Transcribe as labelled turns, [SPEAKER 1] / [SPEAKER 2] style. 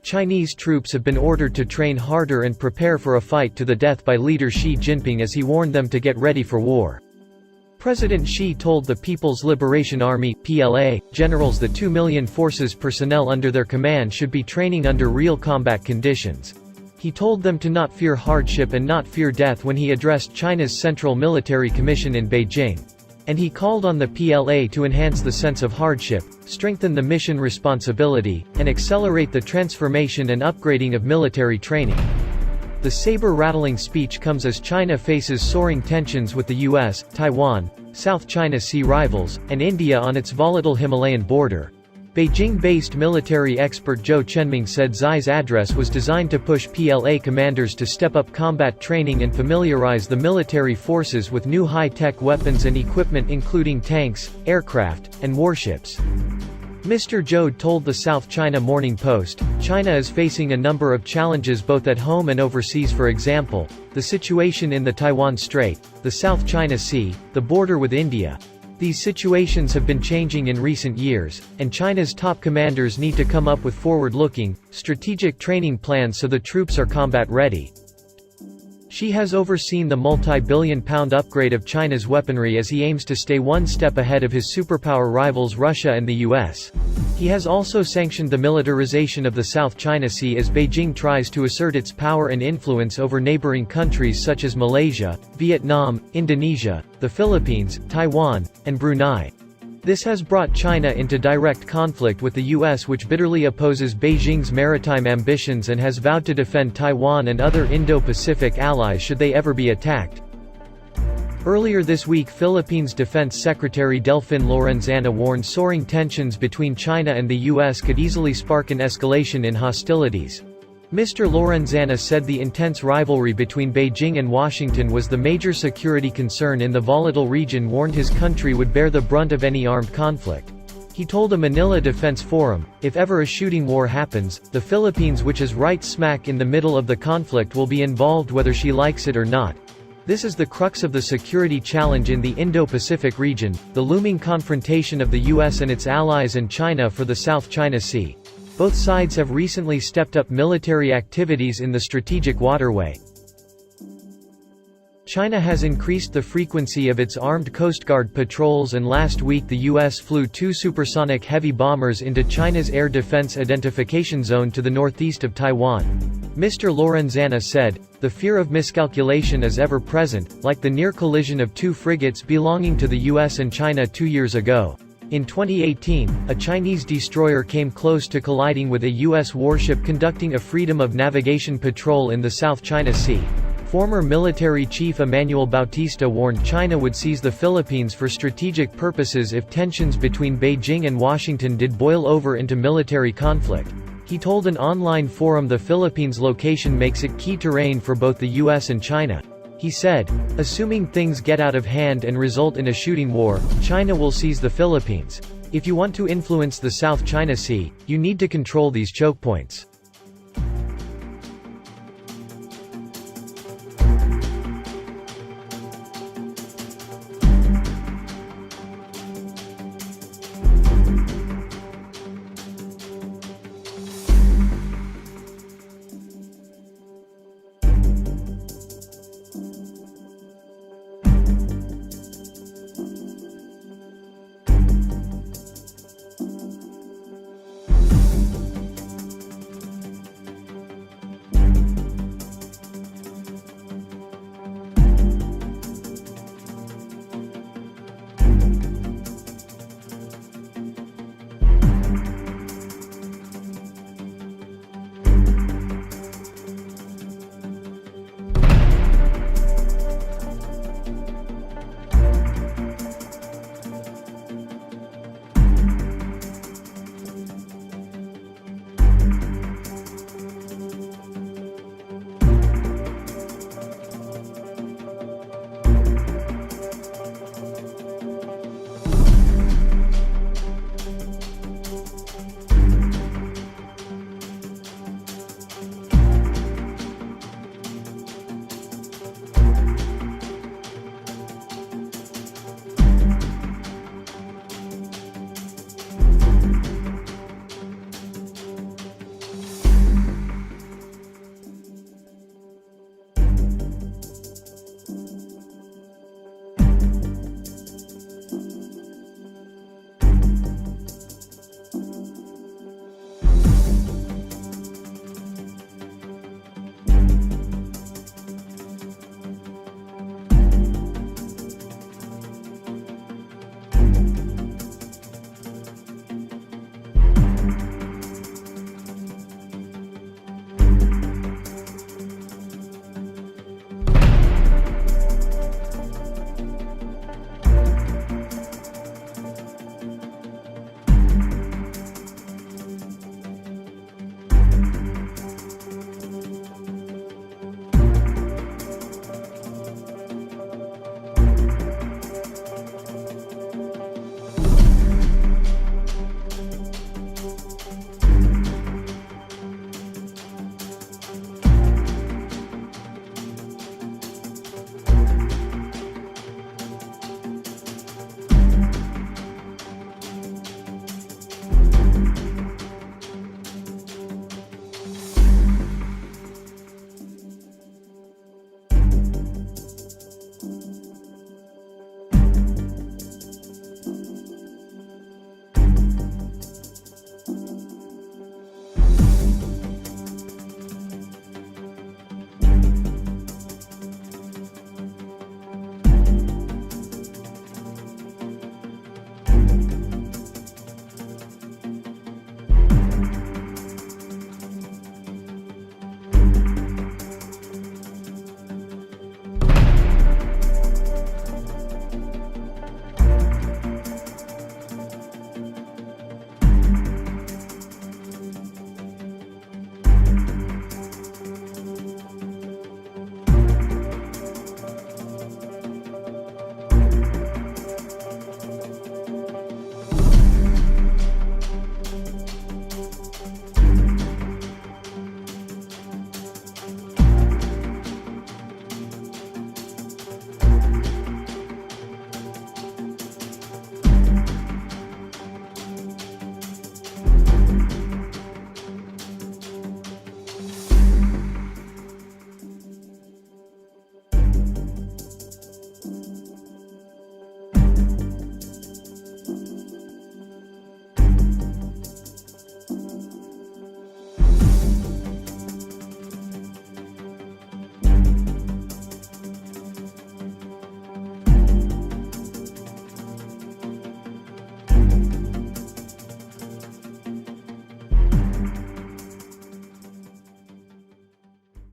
[SPEAKER 1] Chinese troops have been ordered to train harder and prepare for a fight to the death by leader Xi Jinping as he warned them to get ready for war. President Xi told the People's Liberation Army (PLA) generals that 2 million forces personnel under their command should be training under real combat conditions. He told them to not fear hardship and not fear death when he addressed China's Central Military Commission in Beijing. And he called on the PLA to enhance the sense of hardship, strengthen the mission responsibility, and accelerate the transformation and upgrading of military training. The saber-rattling speech comes as China faces soaring tensions with the US, Taiwan, South China Sea rivals, and India on its volatile Himalayan border. Beijing-based military expert Zhou Chenming said Xi's address was designed to push PLA commanders to step up combat training and familiarize the military forces with new high-tech weapons and equipment including tanks, aircraft, and warships. Mr. Zhou told the South China Morning Post, China is facing a number of challenges both at home and overseas, for example, the situation in the Taiwan Strait, the South China Sea, the border with India. These situations have been changing in recent years, and China's top commanders need to come up with forward-looking, strategic training plans so the troops are combat-ready. Xi has overseen the multi-billion-pound upgrade of China's weaponry as he aims to stay one step ahead of his superpower rivals Russia and the US. He has also sanctioned the militarization of the South China Sea as Beijing tries to assert its power and influence over neighboring countries such as Malaysia, Vietnam, Indonesia, the Philippines, Taiwan, and Brunei. This has brought China into direct conflict with the US, which bitterly opposes Beijing's maritime ambitions and has vowed to defend Taiwan and other Indo-Pacific allies should they ever be attacked. Earlier this week, Philippines Defense Secretary Delfin Lorenzana warned soaring tensions between China and the US could easily spark an escalation in hostilities. Mr. Lorenzana said the intense rivalry between Beijing and Washington was the major security concern in the volatile region, warned his country would bear the brunt of any armed conflict. He told a Manila Defense Forum, if ever a shooting war happens, the Philippines, which is right smack in the middle of the conflict, will be involved whether she likes it or not. This is the crux of the security challenge in the Indo-Pacific region, the looming confrontation of the US and its allies and China for the South China Sea. Both sides have recently stepped up military activities in the strategic waterway. China has increased the frequency of its armed Coast Guard patrols, and last week the US flew 2 supersonic heavy bombers into China's Air Defense Identification Zone to the northeast of Taiwan. Mr. Lorenzana said, the fear of miscalculation is ever present, like the near collision of 2 frigates belonging to the US and China 2 years ago. In 2018, a Chinese destroyer came close to colliding with a US warship conducting a freedom of navigation patrol in the South China Sea. Former military chief Emmanuel Bautista warned China would seize the Philippines for strategic purposes if tensions between Beijing and Washington did boil over into military conflict. He told an online forum the Philippines' location makes it key terrain for both the US and China. He said, assuming things get out of hand and result in a shooting war, China will seize the Philippines. If you want to influence the South China Sea, you need to control these choke points.